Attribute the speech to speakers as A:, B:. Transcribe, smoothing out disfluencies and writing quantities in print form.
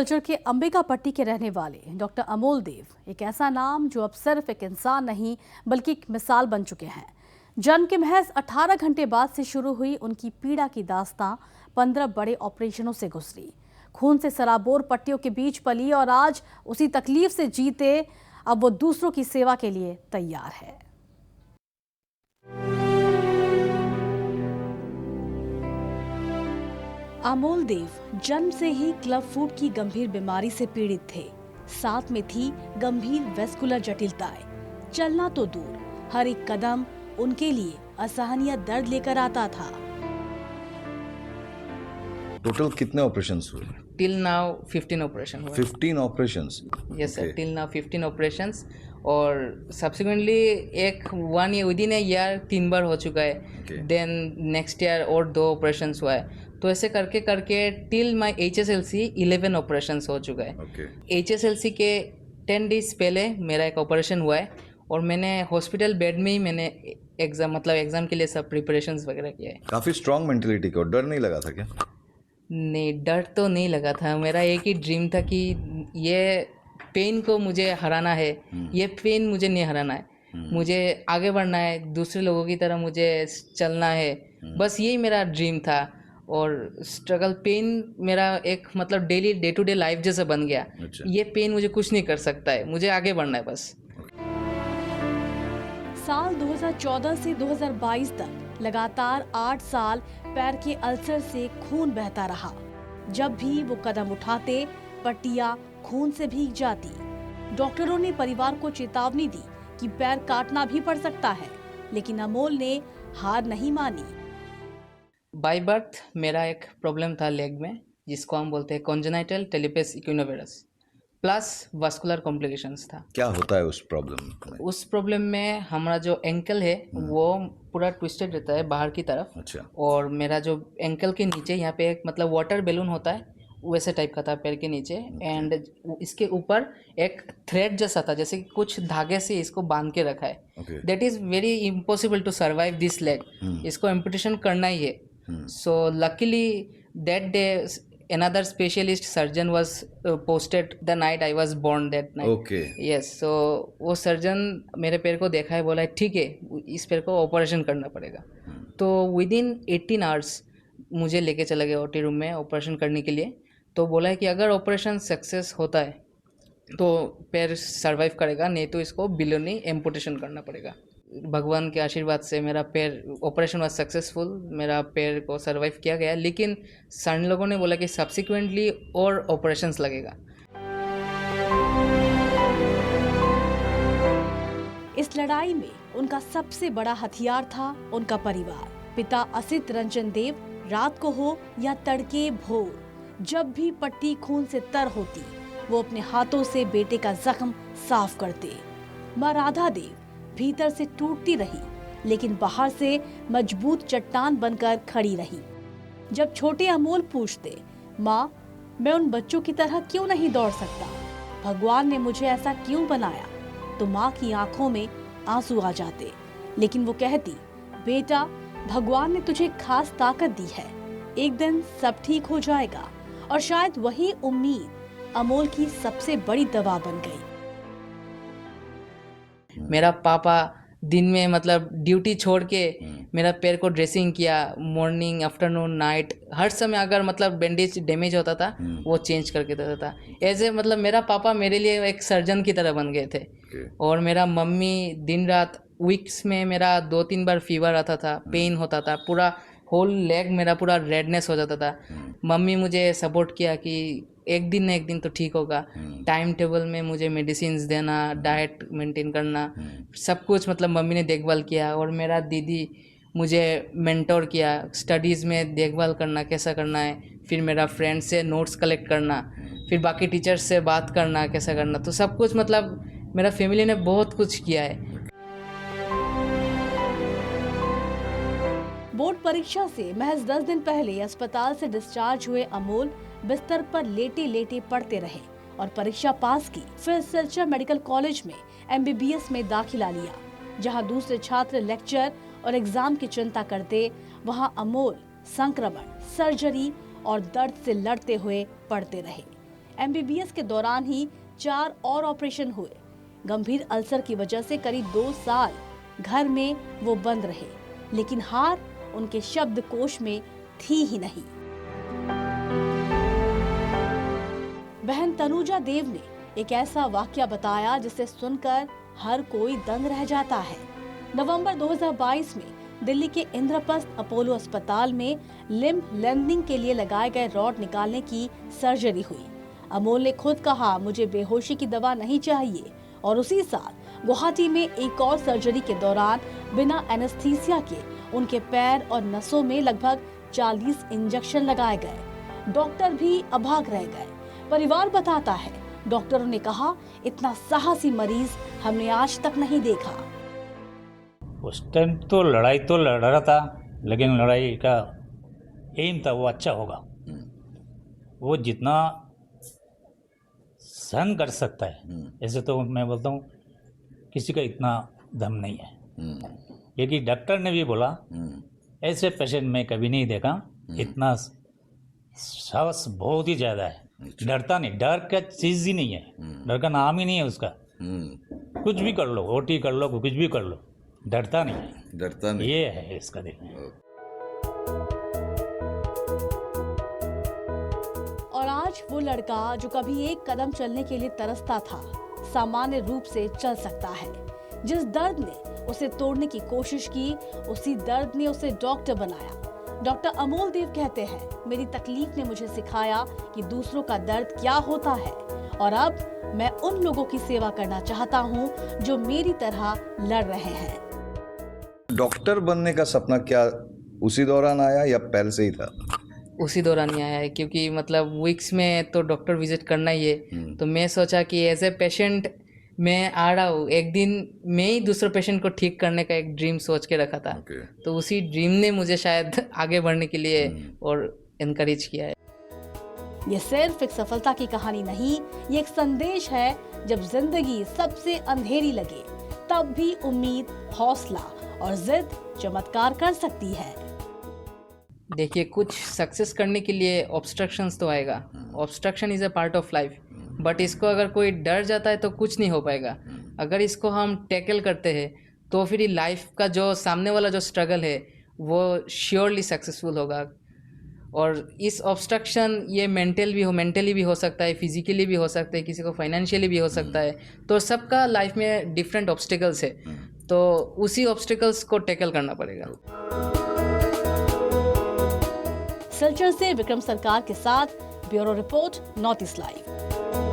A: सिलचर के अंबिकापट्टी के रहने वाले डॉक्टर अमोल देव एक ऐसा नाम जो अब सिर्फ एक इंसान नहीं बल्कि एक मिसाल बन चुके हैं। जन्म के महज 18 घंटे बाद से शुरू हुई उनकी पीड़ा की दास्तां 15 बड़े ऑपरेशनों से गुजरी, खून से सराबोर पट्टियों के बीच पली और आज उसी तकलीफ से जीते अब वो दूसरों की सेवा के लिए तैयार है। अमोल देव जन्म से ही क्लब फुट की गंभीर बीमारी से पीड़ित थे। साथ में थी गंभीर वेस्कुलर जटिलताएं। चलना तो दूर, हर एक कदम उनके लिए असहनीय दर्द लेकर आता था।
B: टोटल कितने ऑपरेशंस हुए?
C: टिल नाउ 15 ऑपरेशन हुए।
B: 15 operations?
C: Yes sir, till now 15 operations और सब्सिक्वेंटली एक 1 ईयर विदिन ए ईयर 3 बार हो चुका है। देन नेक्स्ट ईयर और 2 ऑपरेशंस हुआ है। तो ऐसे करके करके टिल माई HSLC 11 ऑपरेशंस हो चुका है। HSLC के 10 डेज पहले मेरा एक ऑपरेशन हुआ है और मैंने हॉस्पिटल बेड में ही मैंने एग्ज़ाम के लिए सब प्रिपरेशंस वगैरह किया है।
B: काफ़ी स्ट्रॉन्ग मेंटलिटी को डर नहीं लगा था क्या?
C: नहीं, डर तो नहीं लगा था। मेरा एक ही ड्रीम था कि ये पेन को मुझे हराना है, ये पेन मुझे नहीं हराना है, मुझे आगे बढ़ना है, दूसरे लोगों की तरह मुझे चलना है। बस यही मेरा ड्रीम था और स्ट्रगल पेन मेरा एक daily day to day life जैसा बन गया। ये पेन मुझे कुछ नहीं कर सकता है, मुझे आगे बढ़ना है बस।
A: साल 2014 से 2022 तक लगातार 8 साल पैर के अल्सर से खून बहता रहा। जब भी वो कदम उठाते पट्टियां खून से भीग जाती। डॉक्टरों ने परिवार को चेतावनी दी कि पैर काटना भी पड़ सकता है, लेकिन अमोल ने हार नहीं मानी।
C: बाय बर्थ मेरा एक प्रॉब्लम था लेग में, जिसको हम बोलते हैं कॉन्जेनाइटल टेलिपेस इक्विनोवेरस प्लस वास्कुलर कॉम्प्लिकेशंस था।
B: क्या होता है उस प्रॉब्लम में?
C: उस प्रॉब्लम में हमारा जो एंकल है वो पूरा ट्विस्टेड रहता है बाहर की तरफ।
B: अच्छा।
C: और मेरा जो एंकल के नीचे यहाँ पे एक वाटर बैलून होता है वैसे टाइप का था पैर के नीचे। एंड इसके ऊपर एक थ्रेड जैसा था, जैसे कुछ धागे से इसको बांध के रखा है। That is very impossible to survive this leg. इसको एम्पुटेशन करना ही है। So luckily that day another specialist surgeon was posted the night I was born that night.
B: Okay.
C: Yes, so वो सर्जन मेरे पैर को देखा है, बोला है ठीक है इस पैर को ऑपरेशन करना पड़ेगा। तो विदिन 18 आवर्स मुझे लेके चला गया OT रूम में ऑपरेशन करने के लिए। तो बोला है कि अगर ऑपरेशन सक्सेस होता है तो पैर सर्वाइव करेगा, नहीं तो इसको बिलोनी एम्पुटेशन करना पड़ेगा। भगवान के आशीर्वाद से मेरा पैर ऑपरेशन वाज सक्सेसफुल, मेरा पैर को सर्वाइव किया गया। लेकिन सन लोगों ने बोला कि सब्सिक्वेंटली और ऑपरेशंस लगेगा।
A: इस लड़ाई में उनका सबसे बड़ा हथियार था उनका परिवार। पिता असित रंजन देव रात को हो या तड़के भोर, जब भी पट्टी खून से तर होती वो अपने हाथों से बेटे का जख्म साफ करते। माँ राधा देव भीतर से टूटती रही, लेकिन बाहर से मजबूत चट्टान बनकर खड़ी रही। जब छोटे अमोल पूछते, माँ मैं उन बच्चों की तरह क्यों नहीं दौड़ सकता, भगवान ने मुझे ऐसा क्यों बनाया, तो माँ की आंखों में आंसू आ जाते। लेकिन वो कहती, बेटा भगवान ने तुझे खास ताकत दी है, एक दिन सब ठीक हो जाएगा। और शायद वही उम्मीद अमोल की सबसे बड़ी दवा बन गई।
C: मेरा पापा दिन में ड्यूटी छोड़ के मेरा पैर को ड्रेसिंग किया, मॉर्निंग आफ्टरनून नाइट हर समय। अगर बैंडेज डैमेज होता था वो चेंज करके देता था। ऐसे मेरा पापा मेरे लिए एक सर्जन की तरह बन गए थे। और मेरा मम्मी दिन रात, वीक्स में मेरा 2-3 बार फीवर आता था, पेन होता था, पूरा होल लेग मेरा पूरा रेडनेस हो जाता था। मम्मी मुझे सपोर्ट किया कि एक दिन न एक दिन तो ठीक होगा। टाइम टेबल में मुझे मेडिसिन देना, डाइट मेंटेन करना, सब कुछ मम्मी ने देखभाल किया। और मेरा दीदी मुझे मेंटोर किया, स्टडीज़ में देखभाल करना कैसा करना है, फिर मेरा फ्रेंड से नोट्स कलेक्ट करना, फिर बाकी टीचर्स से बात करना कैसा करना। तो सब कुछ मेरा फैमिली ने बहुत कुछ किया है।
A: बोर्ड परीक्षा से महज 10 दिन पहले अस्पताल से डिस्चार्ज हुए अमोल बिस्तर पर लेटे लेटे पढ़ते रहे और परीक्षा पास की। फिर सिलचर मेडिकल कॉलेज में MBBS में दाखिला लिया। जहां दूसरे छात्र लेक्चर और एग्जाम की चिंता करते, वहां अमोल संक्रमण, सर्जरी और दर्द से लड़ते हुए पढ़ते रहे। MBBS के दौरान ही 4 और ऑपरेशन हुए। गंभीर अल्सर की वजह से करीब 2 साल घर में वो बंद रहे, लेकिन हार उनके शब्दकोश में थी ही नहीं। बहन तनुजा देव ने एक ऐसा वाकया बताया जिसे सुनकर हर कोई दंग रह जाता है। नवंबर 2022 में दिल्ली के इंद्रप्रस्थ अपोलो अस्पताल में लिम्ब लेंथनिंग के लिए लगाए गए रॉड निकालने की सर्जरी हुई। अमोल ने खुद कहा, मुझे बेहोशी की दवा नहीं चाहिए, और उसी साल गुवाहाटी में एक और सर्जरी के दौरान बिना एनेस्थीसिया के उनके पैर और नसों में लगभग 40 इंजेक्शन लगाए गए। डॉक्टर भी अभाग रह गए। परिवार बताता है, डॉक्टरों ने कहा, इतना साहसी मरीज हमने आज तक नहीं देखा।
D: उस टाइम तो लड़ रहा था, लेकिन लड़ाई का एम था वो अच्छा होगा। वो जितना सहन कर सकता है, ऐसे तो मैं बोलता हूँ किसी का इतना दम नहीं है। क्योंकि डॉक्टर ने भी बोला ऐसे पेशेंट मैं कभी नहीं देखा, इतना साहस बहुत ही ज़्यादा है। डरता नहीं, डर का चीज़ ही नहीं है, डर का नाम ही नहीं है उसका। कुछ भी कर लो, ओटी कर लो, कुछ भी कर लो, डरता नहीं है।
B: डरता नहीं,
D: ये है इसका देखना।
A: और आज वो लड़का जो कभी एक कदम चलने के लिए तरसता था, सामान्य रूप से चल सकता है। जिस दर्द ने उसे तोड़ने की कोशिश की, उसी दर्द ने उसे डॉक्टर बनाया। डॉक्टर अमोल देव कहते हैं, मेरी तकलीफ ने मुझे सिखाया कि दूसरों का दर्द क्या होता है, और अब मैं उन लोगों की सेवा करना चाहता हूं जो मेरी तरह लड़ रहे हैं।
B: डॉक्टर बनने का सपना क्या उसी दौरान आया या पहले से ही था?
C: उसी दौरान ही आया है, क्योंकि मतलब वीक्स में तो डॉक्टर विजिट करना ही है। तो मैं सोचा कि एज ए पेशेंट मैं आ रहा हूँ, एक दिन मैं ही दूसरे पेशेंट को ठीक करने का एक ड्रीम सोच के रखा था। तो उसी ड्रीम ने मुझे शायद आगे बढ़ने के लिए और इनकरेज किया है।
A: ये सिर्फ एक सफलता की कहानी नहीं, ये एक संदेश है, जब जिंदगी सबसे अंधेरी लगे तब भी उम्मीद, हौसला और जिद चमत्कार कर सकती है।
C: देखिए, कुछ सक्सेस करने के लिए ऑब्स्ट्रक्शंस तो आएगा। Obstruction is a part of life, but इसको अगर कोई डर जाता है तो कुछ नहीं हो पाएगा। अगर इसको हम टैकल करते हैं तो फिर लाइफ का जो सामने वाला जो स्ट्रगल है वो श्योरली सक्सेसफुल होगा। और इस ऑब्स्ट्रक्शन ये मेंटली भी हो सकता है, फिजिकली भी हो सकता है, किसी को फाइनेंशियली भी हो सकता है। तो सबका लाइफ में डिफरेंट ऑब्स्टिकल्स है, तो उसी ऑब्स्टिकल्स को टैकल करना पड़ेगा।
A: सिलचर से विक्रम सरकार के साथ bureau report, north east live.